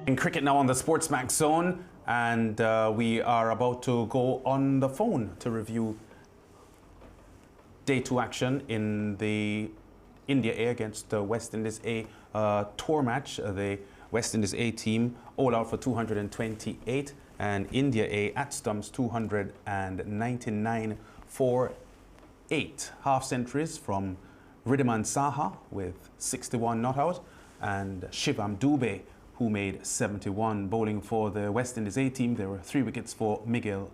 In cricket now on the SportsMax zone, and we are about to go on the phone to review Day 2 action in the India A against the West Indies A tour match. The West Indies A team all out for 228 and India A at stumps 299 for 8 half centuries from Wriddhiman Saha with 61 not out, and Shivam Dube, who made 71. Bowling for the West Indies A team, there were 3 wickets for Miguel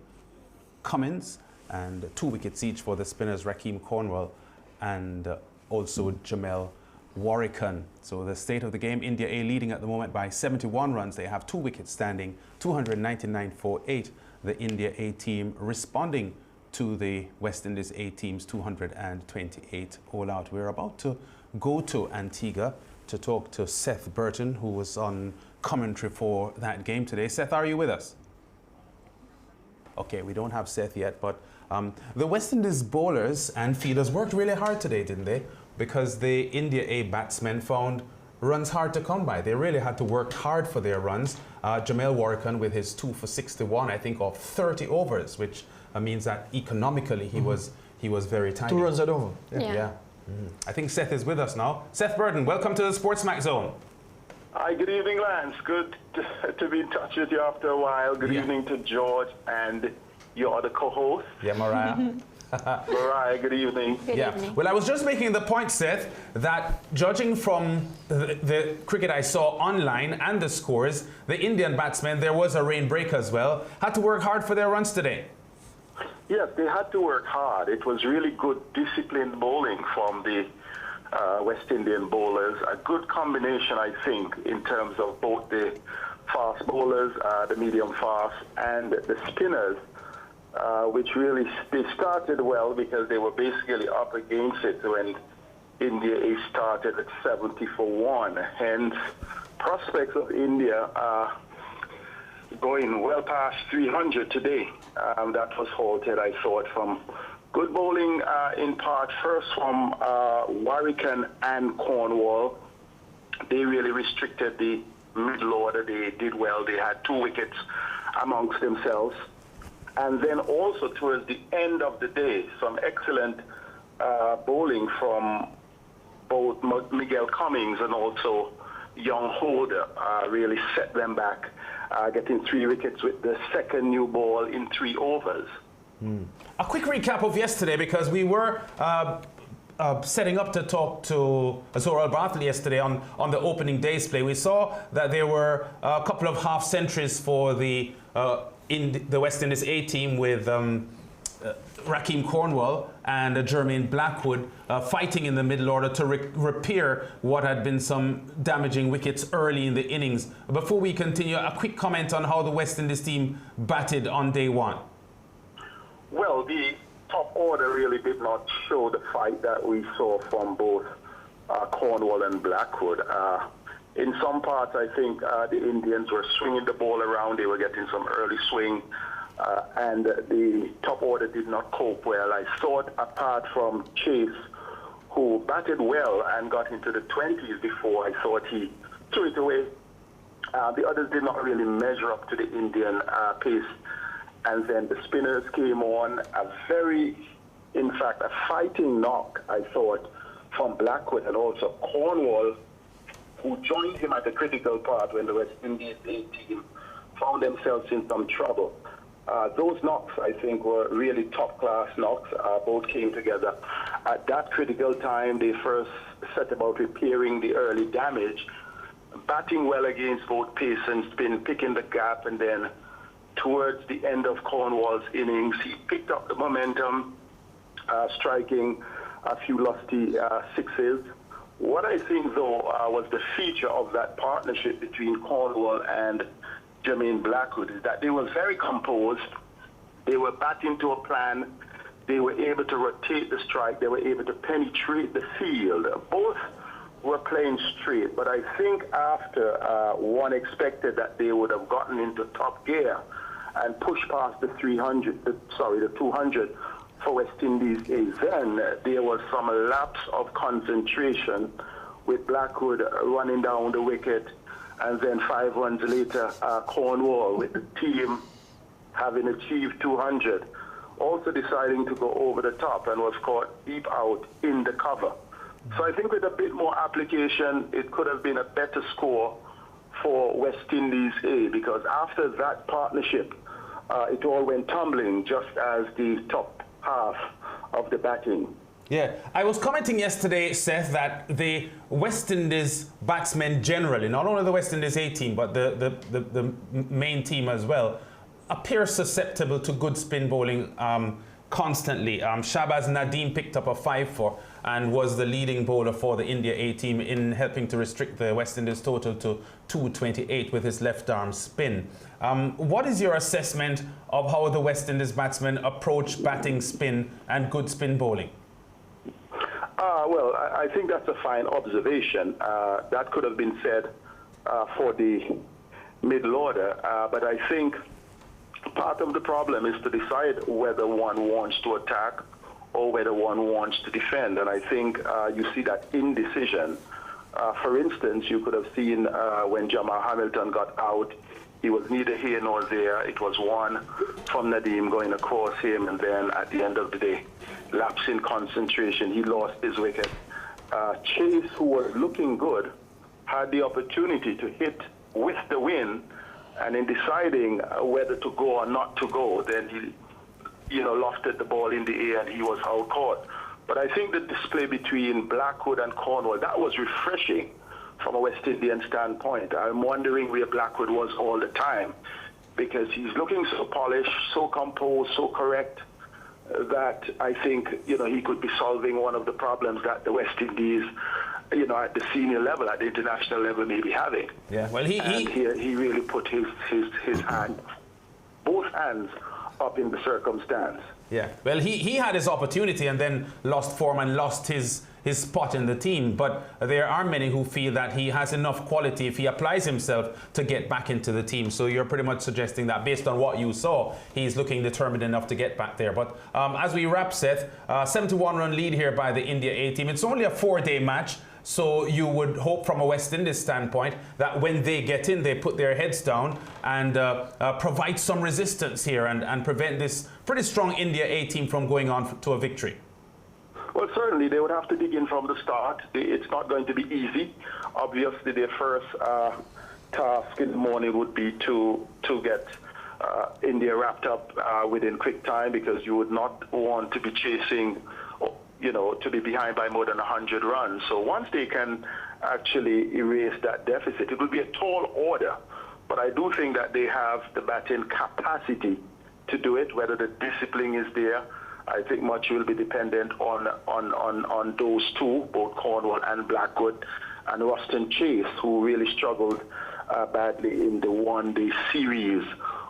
Cummins and 2 wickets each for the spinners Rakeem Cornwall and also Jamel Warrican. So the state of the game, India A leading at the moment by 71 runs. They have 2 wickets standing, 299 for 8. The India A team responding to the West Indies A team's 228 all out. We're about to go to Antigua to talk to Seth Burton, who was on commentary for that game today. Seth, are you with us? Okay, we don't have Seth yet, but the West Indies bowlers and fielders worked really hard today, didn't they? Because the India A batsmen found runs hard to come by. They really had to work hard for their runs. Jamel Warrican with his 2 for 61, I think, of 30 overs, which means that economically he was very tidy. 2 runs at over. Yeah. I think Seth is with us now. Seth Burton, welcome to the SportsMax zone. Hi, good evening, Lance. Good to be in touch with you after a while. Good evening to George and your other co-host. Yeah, Mariah. Mariah, good evening. Good evening. Well, I was just making the point, Seth, that judging from the cricket I saw online and the scores, the Indian batsmen, there was a rain break as well, had to work hard for their runs today. Yes, they had to work hard. It was really good disciplined bowling from the West Indian bowlers. A good combination, I think, in terms of both the fast bowlers, the medium fast, and the spinners, which really, they started well because they were basically up against it when India A started at 70 for 1. Hence, prospects of India are going well past 300 today. That was halted, I thought, from good bowling in part first from Warrican and Cornwall. They really restricted the middle order. They did well. They had 2 wickets amongst themselves. And then also towards the end of the day, some excellent bowling from both Miguel Cummins and also Young Holder really set them back, getting 3 wickets with the second new ball in 3 overs. A quick recap of yesterday, because we were setting up to talk to Zoral Bartley yesterday on the opening day's play. We saw that there were a couple of half centuries for the West Indies A team with Rakeem Cornwall and Jermaine Blackwood fighting in the middle order to repair what had been some damaging wickets early in the innings. Before we continue, a quick comment on how the West Indies team batted on day 1. Well, the top order really did not show the fight that we saw from both Cornwall and Blackwood. In some parts, I think the Indians were swinging the ball around. They were getting some early swing, and the top order did not cope well. I thought, apart from Chase, who batted well and got into the 20s before, I thought he threw it away. The others did not really measure up to the Indian pace. And then the spinners came on, in fact, a fighting knock, I thought, from Blackwood and also Cornwall, who joined him at the critical part when the West Indies A team found themselves in some trouble. Those knocks, I think, were really top-class knocks. Both came together. At that critical time, they first set about repairing the early damage, batting well against both pace and spin, picking the gap, and then towards the end of Cornwall's innings, he picked up the momentum, striking a few lusty sixes. What I think, though, was the feature of that partnership between Cornwall and Jermaine Blackwood is that they were very composed. They were batting to a plan. They were able to rotate the strike. They were able to penetrate the field. Both were playing straight, but I think after one expected that they would have gotten into top gear and pushed past the 200 for West Indies A, then there was some lapse of concentration with Blackwood running down the wicket, and then 5 runs later, Cornwall, with the team having achieved 200, also deciding to go over the top and was caught deep out in the cover. So I think with a bit more application, it could have been a better score for West Indies A, because after that partnership, it all went tumbling just as the top half of the batting. Yeah, I was commenting yesterday, Seth, that the West Indies batsmen generally, not only the West Indies A team, but the main team as well, appear susceptible to good spin bowling constantly. Shahbaz Nadeem picked up a 5-4 and was the leading bowler for the India A team in helping to restrict the West Indies total to 228 with his left arm spin. What is your assessment of how the West Indies batsmen approach batting spin and good spin bowling? Well, I think that's a fine observation. That could have been said for the middle order, but I think part of the problem is to decide whether one wants to attack or whether one wants to defend. And I think you see that indecision. For instance, you could have seen when Jamal Hamilton got out, he was neither here nor there. It was one from Nadeem going across him, and then at the end of the day, lapse in concentration, he lost his wicket. Chase, who was looking good, had the opportunity to hit with the wind, and in deciding whether to go or not to go, then he, lofted the ball in the air and he was out caught. But I think the display between Blackwood and Cornwall, that was refreshing from a West Indian standpoint. I'm wondering where Blackwood was all the time, because he's looking so polished, so composed, so correct, that I think, he could be solving one of the problems that the West Indies, at the senior level, at the international level, may be having. Yeah, well, he really put his hand, both hands, up in the circumstance. Yeah, well, he had his opportunity and then lost form and lost his spot in the team. But there are many who feel that he has enough quality if he applies himself to get back into the team. So you're pretty much suggesting that based on what you saw, he's looking determined enough to get back there. But as we wrap, Seth, 71-run lead here by the India A team. It's only a 4-day match. So you would hope from a West Indies standpoint that when they get in, they put their heads down and provide some resistance here and prevent this pretty strong India A team from going on to a victory. Well, certainly they would have to dig in from the start. It's not going to be easy. Obviously, their first task in the morning would be to get India wrapped up within quick time, because you would not want to be chasing, to be behind by more than 100 runs. So once they can actually erase that deficit, it will be a tall order. But I do think that they have the batting capacity to do it. Whether the discipline is there, I think much will be dependent on those two, both Cornwall and Blackwood, and Ruston Chase, who really struggled badly in the one-day series,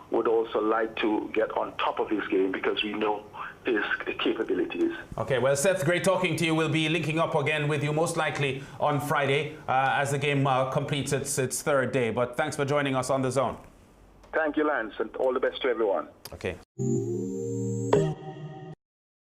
would also like to get on top of his game, because we know his capabilities. Okay, well, Seth, great talking to you. We'll be linking up again with you most likely on Friday as the game completes its third day. But thanks for joining us on The Zone. Thank you, Lance, and all the best to everyone. Okay.